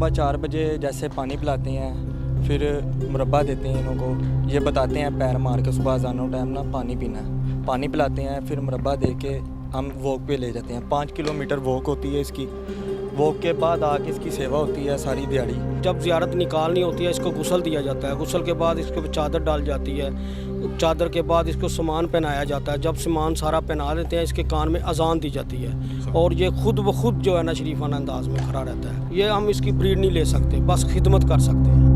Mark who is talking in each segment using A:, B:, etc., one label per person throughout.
A: सुबह 4 बजे जैसे पानी पिलाते हैं, फिर मुरब्बा देते हैं इन्हों को। ये बताते हैं पैर मार के सुबह अज़ानों टाइम ना पानी पीना है, पानी पिलाते हैं, फिर मुरब्बा दे के हम वॉक पे ले जाते हैं। 5 किलोमीटर वॉक होती है इसकी। वॉक के बाद आके इसकी सेवा होती है सारी दिहाड़ी।
B: जब ज़ियारत निकालनी होती है इसको गुस्ल दिया जाता है, गुस्ल के बाद इसके ऊपर चादर डाल जाती है, चादर के बाद इसको सामान पहनाया जाता है। जब सामान सारा पहना देते हैं इसके कान में अजान दी जाती है और ये खुद ब खुद जो है ना शरीफाना अंदाज में खड़ा रहता है। ये हम इसकी ब्रीड नहीं ले सकते, बस खिदमत कर सकते हैं।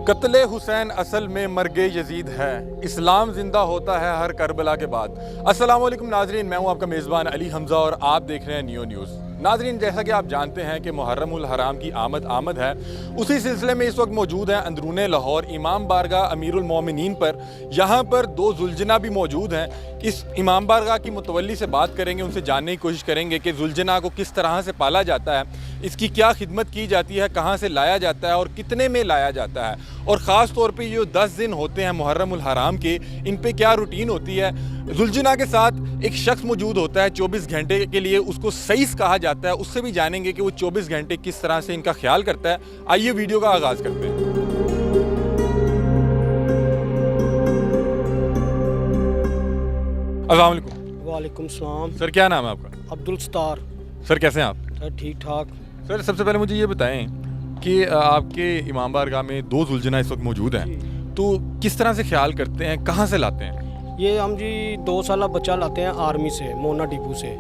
C: कत्ले हुसैन असल में मर्गे यजीद है, इस्लाम जिंदा होता है हर करबला के बाद। अस्सलाम वालेकुम नाजरीन, मैं हूं आपका मेज़बान अली हमज़ा और आप देख रहे हैं नियो न्यूज़। नाजरीन, जैसा कि आप जानते हैं कि मुहर्रमुल हराम की आमद है, उसी सिलसिले में इस वक्त मौजूद हैं अंदरूने लाहौर इमाम बारगाह अमीरुल मोमिनीन पर। यहाँ पर 2 जुलजना भी मौजूद हैं। इस इमाम बारगाह की मुतवल्ली से बात करेंगे, उनसे जानने की कोशिश करेंगे कि जुलजना को किस तरह से पाला जाता है, इसकी क्या खिदमत की जाती है, कहाँ से लाया जाता है और कितने में लाया जाता है, और ख़ास तौर पे ये 10 दिन होते हैं मुहर्रमुल हराम के, इन पे क्या रूटीन होती है। जुलजना के साथ एक शख्स मौजूद होता है 24 घंटे के लिए, उसको सईस कहा जाता है। उससे भी जानेंगे कि वो 24 घंटे किस तरह से इनका ख्याल करता है। आइए वीडियो का आगाज़ करते हैं। अस्सलाम वालेकुम।
B: वालेकुम सलाम।
C: सर, क्या नाम है आपका?
B: अब्दुल सत्तार।
C: सर, कैसे हैं आप?
B: सर ठीक ठाक।
C: सर, सबसे पहले मुझे ये बताएं कि आपके इमाम बारगाह में 2 जुलजना इस वक्त मौजूद हैं, तो किस तरह से ख्याल करते हैं, कहाँ से लाते हैं?
B: ये हम जी 2 साला बच्चा लाते हैं आर्मी से, मोना डिपू से।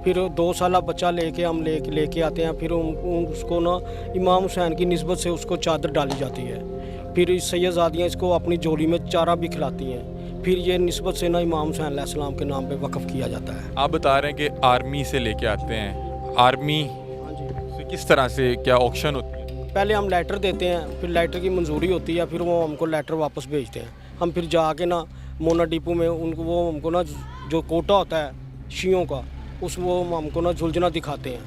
B: फिर 2 साला बच्चा लेके हम लेके आते हैं। फिर उसको ना इमाम हुसैन की निस्बत से उसको चादर डाली जाती है। फिर सैयदजादियाँ इसको अपनी झोली में चारा भी खिलाती हैं। फिर ये निस्बत से ना इमाम हुसैन अलैहिस्सलाम के नाम पे वक़्फ़ किया जाता है।
C: आप बता रहे हैं कि आर्मी से लेके आते हैं, आर्मी से किस तरह से, क्या ऑक्शन होती है?
B: पहले हम लेटर देते हैं, फिर लेटर की मंजूरी होती है, फिर वो हमको लेटर वापस भेजते हैं। हम फिर जाके ना मोना डिपू में उनको वो हमको ना जो कोटा होता है शियों का, उस वो हमको ना जुलजना दिखाते हैं।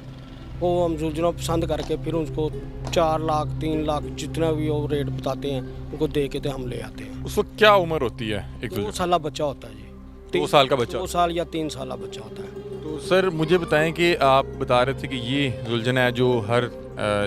B: वो हम जुलजना पसंद करके फिर उसको 4 लाख 3 लाख जितना भी वो रेट बताते हैं उनको दे के तो हम ले आते हैं।
C: उस वक्त क्या उम्र होती है एक
B: 2 साला बच्चा होता है जी।
C: 2 साल का बच्चा?
B: 2 साल या 3 साल बच्चा होता है।
C: तो सर, मुझे बताएं कि आप बता रहे थे कि ये जुलजना है जो हर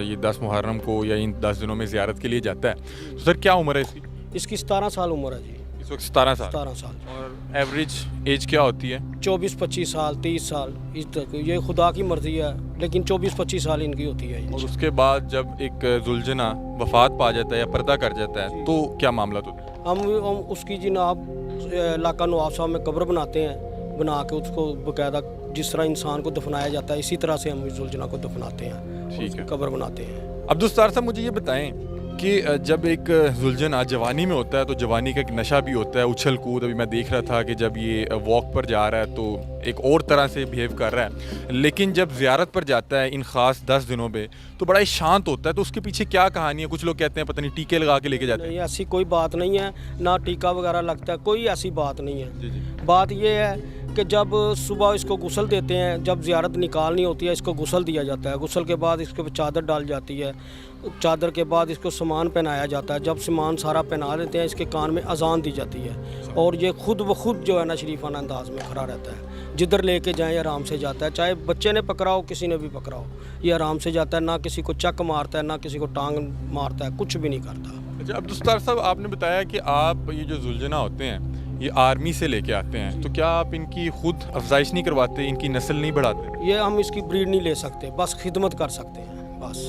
C: ये 10 मुहर्रम को या इन 10 दिनों में ज़ियारत के लिए जाता है, तो सर क्या उम्र है इसकी?
B: इसकी 17 साल उम्र है जी।
C: इस वक्त 17 साल।
B: 17 साल।
C: और एवरेज एज क्या होती है?
B: 24-25 साल 30 साल इस तक, ये खुदा की मर्ज़ी है, लेकिन 24-25 साल इनकी होती है।
C: और उसके बाद जब एक जुलजना वफात पा जाता है या पर्दा कर जाता है, तो क्या मामला होता है?
B: हम उसकी जनाब इलाका नवाब साहब में कब्र बनाते हैं, बना के उसको बाकायदा जिस तरह इंसान को दफनाया जाता है इसी तरह से हम जुलजना को दफनाते हैं।
C: ठीक है,
B: कब्र बनाते हैं।
C: अब्दुल सत्तार साहब, मुझे ये बताएं कि जब एक जुलजना जवानी में होता है तो जवानी का एक नशा भी होता है, उछल कूद। अभी मैं देख रहा था कि जब ये वॉक पर जा रहा है तो एक और तरह से बिहेव कर रहा है, लेकिन जब ज़ियारत पर जाता है इन ख़ास 10 दिनों में तो बड़ा ही शांत होता है। तो उसके पीछे क्या कहानी है? कुछ लोग कहते हैं पता नहीं टीके लगा के लेके जाते हैं।
B: नहीं, ऐसी कोई बात नहीं है, ना टीका वगैरह लगता है, कोई ऐसी बात नहीं है।
C: जी जी।
B: बात ये है कि जब सुबह इसको गुस्ल देते हैं, जब ज़ियारत निकालनी होती है इसको गुस्ल दिया जाता है। गुस्ल के बाद इसके ऊपर चादर डाल जाती है, चादर के बाद इसको सामान पहनाया जाता है। जब सामान सारा पहना देते हैं इसके कान में अजान दी जाती है और ये खुद ब खुद जो है ना शरीफाना अंदाज में खड़ा रहता है। जिधर लेके जाएँ आराम से जाता है, चाहे बच्चे ने पकड़ा हो किसी ने भी पकड़ा हो, ये आराम से जाता है। ना किसी को चक मारता है, ना किसी को टांग मारता है, कुछ भी नहीं करता।
C: अच्छा अब्दुल सत्तार साहब, आपने बताया कि आप ये जो जुलजना होते हैं ये आर्मी से लेके आते हैं, तो क्या आप इनकी खुद अफजाइश नहीं करवाते, इनकी नस्ल नहीं बढ़ाते?
B: ये हम इसकी ब्रीड नहीं ले सकते, बस खिदमत कर सकते हैं बस।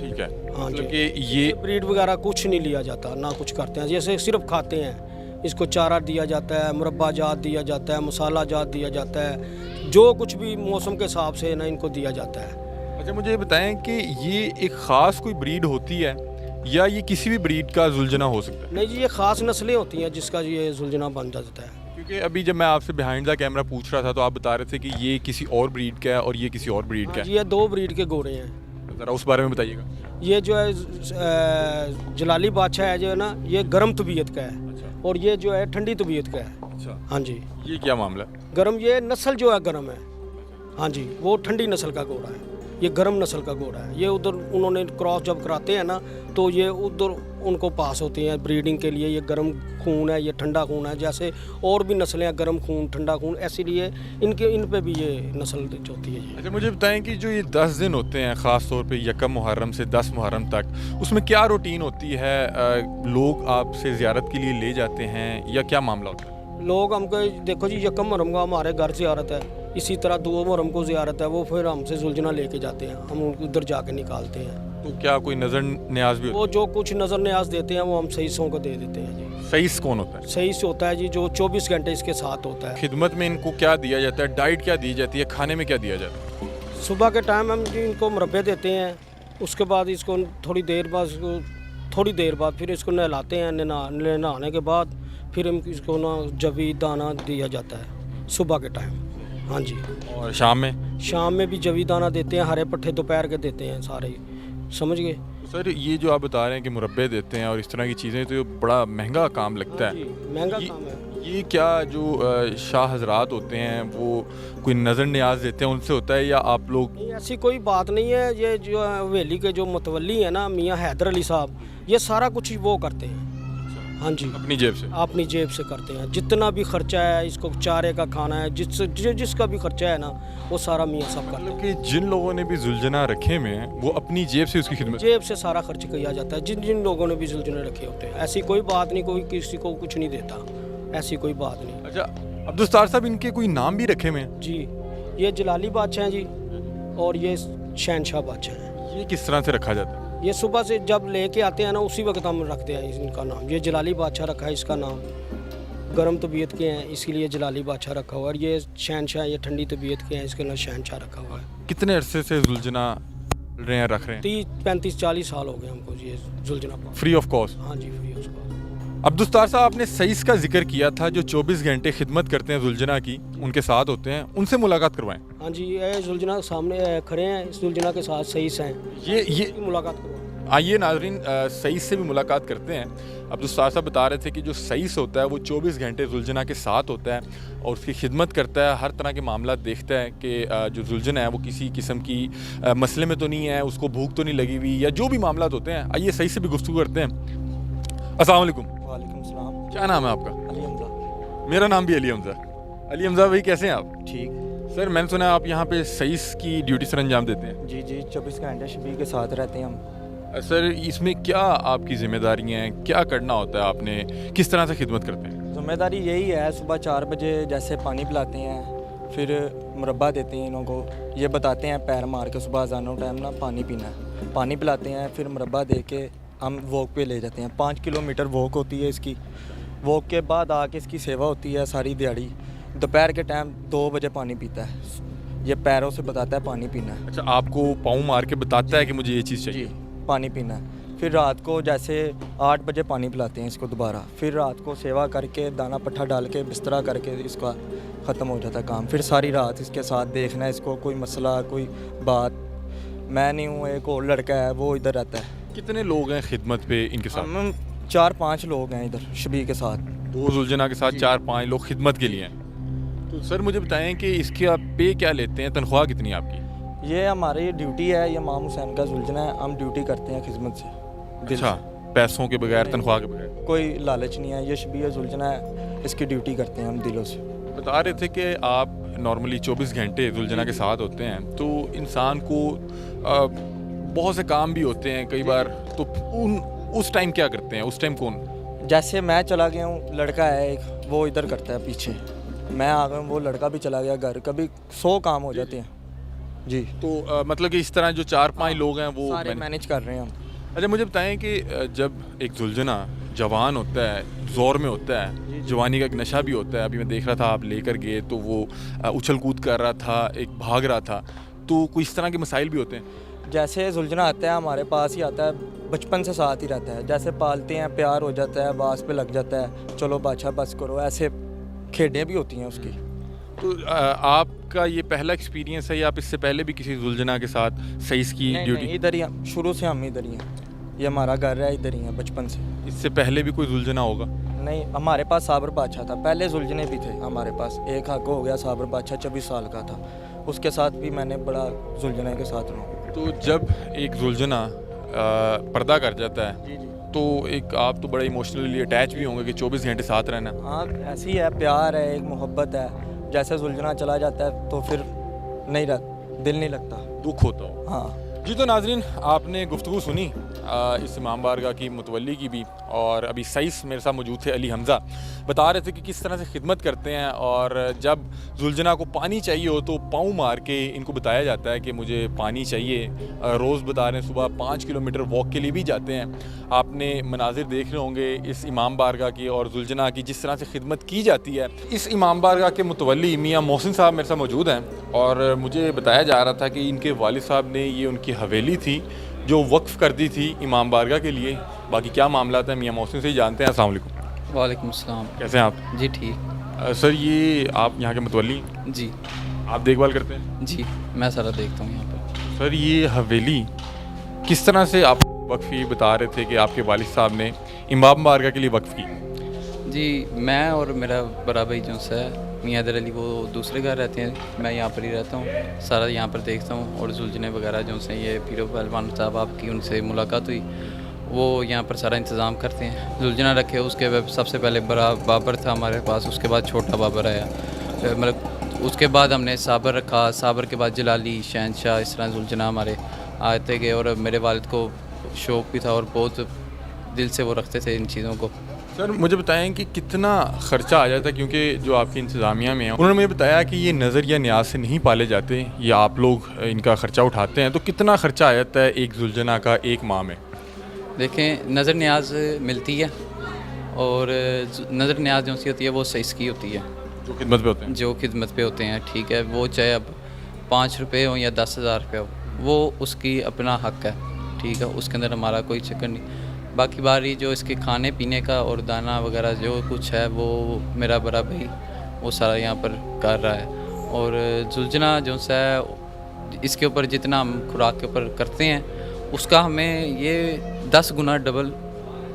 C: ठीक है,
B: हाँ
C: मतलब
B: जी।
C: कि ये
B: ब्रीड वगैरह कुछ नहीं लिया जाता, ना कुछ करते हैं। जैसे सिर्फ खाते हैं, इसको चारा दिया जाता है, मुरब्बा जात दिया जाता है, मसाला जात दिया जाता है, जो कुछ भी मौसम के हिसाब से ना इनको दिया जाता है।
C: अच्छा, मुझे ये बताएं कि ये एक ख़ास कोई ब्रीड होती है या ये किसी भी ब्रीड का जुलजना हो सकता है?
B: नहीं जी, ये ख़ास नस्लें होती हैं जिसका ये जुलजना बन जाता है।
C: क्योंकि अभी जब मैं आपसे बिहाइंड द कैमरा पूछ रहा था तो आप बता रहे थे कि ये किसी और ब्रीड का है और ये किसी और ब्रीड का
B: हाँ
C: है।
B: जी, ये 2 ब्रीड के घोड़े हैं।
C: ज़रा उस बारे में बताइएगा।
B: ये जो है जलाली बादशाह है जो है ना, ये गर्म तबीयत का है।
C: अच्छा
B: और ये जो है ठंडी तबीयत का है।
C: अच्छा,
B: हाँ जी।
C: ये क्या मामला?
B: गर्म, ये नस्ल जो है गर्म है। हाँ जी, वो ठंडी नस्ल का घोड़ा है। ये गर्म नस्ल का घोड़ा है। ये उधर उन्होंने क्रॉस जब कराते हैं ना तो ये उधर उनको पास होती हैं ब्रीडिंग के लिए। ये गर्म खून है, ये ठंडा खून है। जैसे और भी नस्लें हैं गर्म खून ठंडा खून, इसीलिए इन पे भी ये नस्ल होती है ये।
C: अच्छा मुझे बताएं कि जो ये 10 दिन होते हैं ख़ास तौर पे 1 मुहर्रम से 10 मुहर्रम तक, उसमें क्या रूटीन होती है? लोग आपसे ज़ियारत के लिए ले जाते हैं या क्या मामला होता है?
B: लोग हमको देखो जी 1 मुहर्रम का हमारे घर ज़ियारत है, इसी तरह 2 मुहर्रम को ज़ियारत है, वो फिर हमसे जुलझना लेके जाते हैं, हम उनको उधर जाके निकालते हैं।
C: तो क्या कोई नज़र न्याज भी होता
B: वो जो कुछ नज़र न्याज देते हैं वो हम सईसों को दे देते हैं जी।
C: है? सईस कौन होता है?
B: सईस होता है जी जो 24 घंटे इसके साथ होता है।
C: खिदमत में इनको क्या दिया जाता है? डाइट क्या दी जाती है? खाने में क्या दिया जाता है?
B: सुबह के टाइम हम जी इनको मुरब्बे देते हैं, उसके बाद इसको थोड़ी देर बाद फिर इसको नहलाते हैं। नहाने के बाद फिर हम इसको ना जवी दाना दिया जाता है सुबह के टाइम। हाँ जी।
C: और शाम में भी जवी दाना देते हैं, हरे पट्ठे दोपहर के देते हैं सारे, समझ गए? सर ये जो आप बता रहे हैं कि मुरब्बे देते हैं और इस तरह की चीज़ें, तो ये बड़ा महंगा काम लगता है।
B: महंगा काम है।
C: ये क्या जो शाह हजरात होते हैं वो कोई नज़र न्याज देते हैं उनसे होता है या आप लोग?
B: नहीं, ऐसी कोई बात नहीं है। ये जो हवेली के जो मुतवल्ली है ना मियाँ हैदर अली साहब, ये सारा कुछ वो करते हैं। हाँ जी,
C: अपनी जेब से
B: करते हैं। जितना भी खर्चा है, इसको चारे का खाना है, जिसका भी खर्चा है ना वो सारा मियाँ साहब करते हैं।
C: मतलब कि जिन लोगों ने भी जुलझना रखे में हैं वो अपनी जेब से उसकी खिदमत?
B: जेब से सारा खर्च किया जाता है। जिन लोगों ने भी जुलझने रखे होते हैं, ऐसी कोई बात नहीं, कोई किसी को कुछ नहीं देता, ऐसी कोई बात नहीं।
C: अच्छा अब्दुस्तार साहब, इनके कोई नाम भी रखे में हैं?
B: जी, ये जलाली बादशाह हैं जी और ये शहनशाह बादशाह हैं।
C: ये किस तरह से रखा जाता है?
B: ये सुबह से जब लेके आते हैं ना उसी वक्त हम रखते हैं इनका नाम। ये जलाली बादशाह रखा है इसका नाम, गर्म तबीयत के हैं इसीलिए जलाली बादशाह रखा हुआ है। और ये शहनशाह, ये ठंडी तबीयत के हैं, इसके नाम शहनशाह रखा हुआ है।
C: कितने अरसे से जुलझना रख रहे हैं?
B: 30-35-40 साल हो गए हमको ये जुलझना।
C: Free of cost?
B: हाँ जी, फ्री ऑफ कॉस्ट।
C: अब्दुस्तार साहब, आपने सईस का जिक्र किया था जो 24 घंटे खिदमत करते हैं जुलझना की, उनके साथ होते हैं, उनसे मुलाकात करवाएं।
B: हाँ जी, ये जुलझना सामने खड़े हैं, इस जुलझना के साथ सईस हैं,
C: ये
B: मुलाकात करवाएं।
C: आइए नाजरीन, सईस से भी मुलाकात करते हैं। अब्दुस्तार साहब बता रहे थे कि जो सईस होता है वो 24 घंटे जुलझना के साथ होता है और उसकी खिदमत करता है, हर तरह के मामला देखता है कि जो जुलझना है वो किसी किस्म की मसले में तो नहीं है, उसको भूख तो नहीं लगी हुई, या जो भी मामला होते हैं। आइए सईस से भी गुफ्तगू करते हैं। अस्सलाम वालेकुम।
A: वालेकुम सलाम।
C: क्या नाम है आपका?
A: अली हमजा।
C: मेरा नाम भी अली हमजा। अली हमजा भाई, कैसे हैं आप?
A: ठीक।
C: सर मैंने सुना है आप यहाँ पे सईस की ड्यूटी सर अंजाम देते हैं?
A: जी 24 घंटे शबी के साथ रहते हैं हम।
C: सर इसमें क्या आपकी जिम्मेदारियाँ हैं, क्या करना होता है, आपने किस तरह से खिदमत करते हैं?
A: जिम्मेदारी यही है, सुबह 4 बजे जैसे पानी पिलाते हैं, फिर मुरब्बा देते हैं इन्हों को, ये बताते हैं पैर मार के सुबह अज़ानों टाइम ना पानी पीना है, पानी पिलाते हैं, फिर मुरब्बा दे के हम वॉक पे ले जाते हैं। 5 किलोमीटर वॉक होती है इसकी। वॉक के बाद आके इसकी सेवा होती है सारी दिहाड़ी। दोपहर के टाइम 2 बजे पानी पीता है, ये पैरों से बताता है पानी पीना है।
C: अच्छा, आपको पाँव मार के बताता है कि मुझे ये चीज़ चाहिए?
A: जी, पानी पीना है। फिर रात को जैसे 8 बजे पानी पिलाते हैं इसको दोबारा, फिर रात को सेवा करके दाना पट्ठा डाल के बिस्तरा करके इसका ख़त्म हो जाता है काम। फिर सारी रात इसके साथ देखना है इसको, कोई मसला कोई बात। मैं नहीं हूँ, एक और लड़का है वो इधर रहता है।
C: कितने लोग हैं खिदमत पे इनके साथ?
A: हम 4-5 लोग हैं इधर शबी के साथ।
C: 2 जुलझना के साथ 4-5 लोग खिदमत के लिए हैं। तो सर मुझे बताएं कि इसके आप पे क्या लेते हैं, तनख्वाह कितनी है आपकी?
A: ये हमारी ड्यूटी है, ये इमाम हुसैन का जुलझना है, हम ड्यूटी करते हैं खिदमत से।
C: अच्छा, पैसों के बगैर, तनख्वाह के बगैर?
A: कोई लालच नहीं है, ये शबी जुलझना है, इसकी ड्यूटी करते हैं हम दिलों से।
C: बता रहे थे कि आप नॉर्मली 24 घंटे जुलझना के साथ होते हैं, तो इंसान को बहुत से काम भी होते हैं कई बार, तो उस टाइम क्या करते हैं? उस टाइम कौन?
A: जैसे मैं चला गया हूँ, लड़का है एक, वो इधर करता है पीछे, मैं आ गया हूँ, वो लड़का भी चला गया घर, कभी 100 काम हो जाते हैं जी।
C: तो मतलब कि इस तरह जो 4-5 लोग हैं वो
A: सारे मैनेज कर रहे हैं हम।
C: अच्छा मुझे बताएं कि जब एक जुलझना जवान होता है, ज़ोर में होता है, जवानी का एक नशा भी होता है, अभी मैं देख रहा था आप लेकर गए तो वो उछल कूद कर रहा था, एक भाग रहा था, तो कोई इस तरह के मसाइल भी होते हैं?
A: जैसे जुलझना आता है हमारे पास ही आता है, बचपन से साथ ही रहता है, जैसे पालते हैं प्यार हो जाता है, बास पे लग जाता है, चलो बादशाह बस करो, ऐसे खेडें भी होती हैं उसकी।
C: तो आपका ये पहला एक्सपीरियंस है या आप इससे पहले भी किसी जुलझना के साथ सईस की ड्यूटी?
A: इधर ही, शुरू से हम इधर ही हैं, ये हमारा घर है, इधर ही है बचपन से।
C: इससे पहले भी कोई जुलझना होगा?
A: नहीं, हमारे पास साबर बादशाह था, पहले जुलझने भी थे हमारे पास। एक हक हो गया साबर बादशाह 24 साल का था, उसके साथ भी मैंने बड़ा जुलझना के साथ रहा।
C: तो जब एक जुलझना पर्दा कर जाता है
A: जी जी।
C: तो एक आप तो बड़ा इमोशनली अटैच भी होंगे कि 24 घंटे साथ रहना।
A: हाँ ऐसी ही है, प्यार है, एक मोहब्बत है। जैसे सुलझना चला जाता है तो फिर नहीं दिल नहीं लगता,
C: दुख होता हो।
A: हाँ।
C: जी तो नाजरीन, आपने गुफ्तगू सुनी इस इमाम बारगाह की मुतवल्ली की भी, और अभी सईस मेरे साथ मौजूद थे अली हमज़ा, बता रहे थे कि किस तरह से खिदमत करते हैं। और जब जुलझना को पानी चाहिए हो तो पाँव मार के इनको बताया जाता है कि मुझे पानी चाहिए। रोज़ बता रहे हैं सुबह 5 किलोमीटर वॉक के लिए भी जाते हैं। आपने मनाजिर देख रहे होंगे इस इमाम बारगाह की और जुलझना की, जिस तरह से खिदमत की जाती है। इस इमाम बारगाह के मुतवल्ली मियाँ मोहसिन साहब मेरे साथ मौजूद हैं, और मुझे बताया जा रहा था कि इनके वालिद साहब ने ये उनकी हवेली थी जो वक्फ़ कर दी थी इमाम बारगाह के लिए। बाकी क्या मामला है मियाँ मोहसिन से ही जानते हैं। अस्सलाम वालेकुम।
D: वालेकुम अस्सलाम।
C: कैसे हैं आप?
D: जी ठीक।
C: सर ये आप यहाँ के मुतवल्ली,
D: जी
C: आप देखभाल करते हैं?
D: जी, मैं सारा देखता हूँ यहाँ पर।
C: सर ये हवेली किस तरह से आप वक्फ़, ये बता रहे थे कि आपके वालिद साहब ने इमाम बारगाह के लिए वक्फ़ की?
D: जी मैं और मेरा बड़ा भाई जो है मियाँ हैदर अली, वो दूसरे घर रहते हैं, मैं यहाँ पर ही रहता हूँ, सारा यहाँ पर देखता हूँ। और जुलझने वगैरह जो से ये पीरो पहलवान साहब आपकी उनसे मुलाकात हुई, वो यहाँ पर सारा इंतज़ाम करते हैं। जुलझना रखे, उसके बाद सबसे पहले बड़ा बाबर था हमारे पास, उसके बाद छोटा बाबर आया, मतलब उसके बाद हमने साबर रखा, साबर के बाद जलाली, शहनशाह, इस तरह जुलझना हमारे आते गए। और मेरे वालिद को शौक़ भी था और बहुत दिल से वो रखते थे इन चीज़ों को।
C: सर मुझे बताएं कि कितना ख़र्चा आ जाता है, क्योंकि जो आपकी इंतज़ामिया में है उन्होंने मुझे बताया कि ये नज़र या न्याज से नहीं पाले जाते, ये आप लोग इनका ख़र्चा उठाते हैं। तो कितना ख़र्चा आ जाता है एक जुलझना का एक माह में?
D: देखें, नज़र न्याज मिलती है, और नज़र न्याज जो सी होती है वो सईस की होती है,
C: जो खिदमत पे होते हैं।
D: जो खिदमत पे होते हैं, ठीक है। वो चाहे अब 5 रुपये हो या 10,000 रुपये हो, वो उसकी अपना हक़ है, ठीक है, उसके अंदर हमारा कोई चक्कर नहीं। बाकी बारी जो इसके खाने पीने का और दाना वगैरह जो कुछ है वो मेरा बड़ा भाई वो सारा यहाँ पर कर रहा है। और जुलझना जो है इसके ऊपर जितना हम खुराक के ऊपर करते हैं उसका हमें ये 10 गुना डबल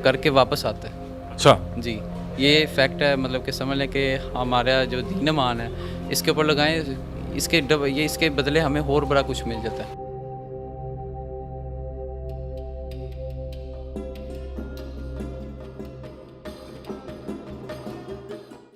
D: करके वापस आता है।
C: अच्छा
D: जी, ये फैक्ट है, मतलब कि समझ लें कि हमारा जो दीन मान है इसके ऊपर लगाएं, इसके बदले हमें और बड़ा कुछ मिल जाता है।